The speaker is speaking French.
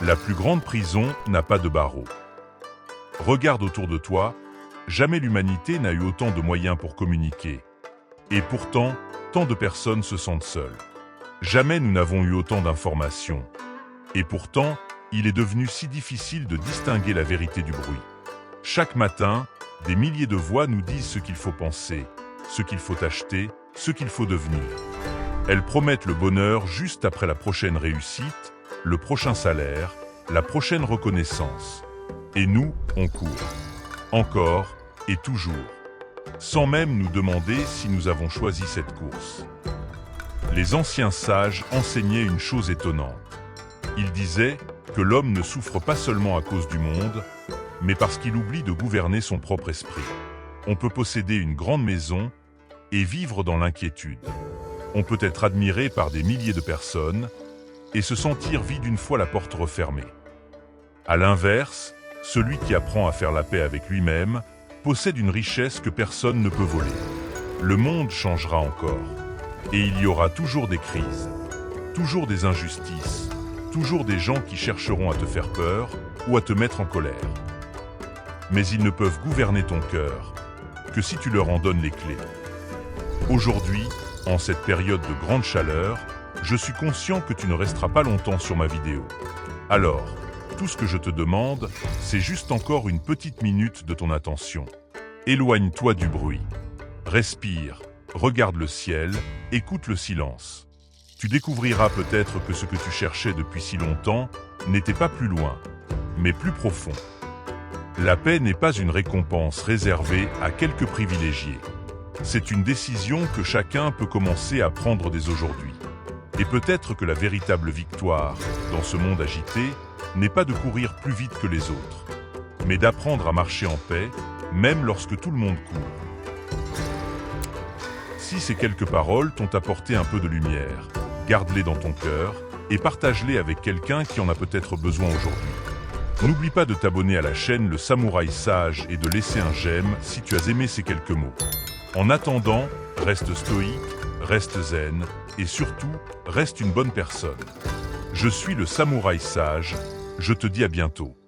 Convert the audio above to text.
La plus grande prison n'a pas de barreaux. Regarde autour de toi, jamais l'humanité n'a eu autant de moyens pour communiquer. Et pourtant, tant de personnes se sentent seules. Jamais nous n'avons eu autant d'informations. Et pourtant, il est devenu si difficile de distinguer la vérité du bruit. Chaque matin, des milliers de voix nous disent ce qu'il faut penser, ce qu'il faut acheter, ce qu'il faut devenir. Elles promettent le bonheur juste après la prochaine réussite, le prochain salaire, la prochaine reconnaissance. Et nous, on court. Encore et toujours. Sans même nous demander si nous avons choisi cette course. Les anciens sages enseignaient une chose étonnante. Ils disaient que l'homme ne souffre pas seulement à cause du monde, mais parce qu'il oublie de gouverner son propre esprit. On peut posséder une grande maison et vivre dans l'inquiétude. On peut être admiré par des milliers de personnes et se sentir vide une fois la porte refermée. À l'inverse, celui qui apprend à faire la paix avec lui-même possède une richesse que personne ne peut voler. Le monde changera encore. Et il y aura toujours des crises, toujours des injustices, toujours des gens qui chercheront à te faire peur ou à te mettre en colère. Mais ils ne peuvent gouverner ton cœur que si tu leur en donnes les clés. Aujourd'hui, en cette période de grande chaleur, je suis conscient que tu ne resteras pas longtemps sur ma vidéo. Alors, tout ce que je te demande, c'est juste encore une petite minute de ton attention. Éloigne-toi du bruit. Respire, regarde le ciel, écoute le silence. Tu découvriras peut-être que ce que tu cherchais depuis si longtemps n'était pas plus loin, mais plus profond. La paix n'est pas une récompense réservée à quelques privilégiés. C'est une décision que chacun peut commencer à prendre dès aujourd'hui. Et peut-être que la véritable victoire, dans ce monde agité, n'est pas de courir plus vite que les autres, mais d'apprendre à marcher en paix, même lorsque tout le monde court. Si ces quelques paroles t'ont apporté un peu de lumière, garde-les dans ton cœur et partage-les avec quelqu'un qui en a peut-être besoin aujourd'hui. N'oublie pas de t'abonner à la chaîne Le Samouraï Sage et de laisser un j'aime si tu as aimé ces quelques mots. En attendant, reste stoïque, reste zen et surtout, reste une bonne personne. Je suis le Samouraï Sage, je te dis à bientôt.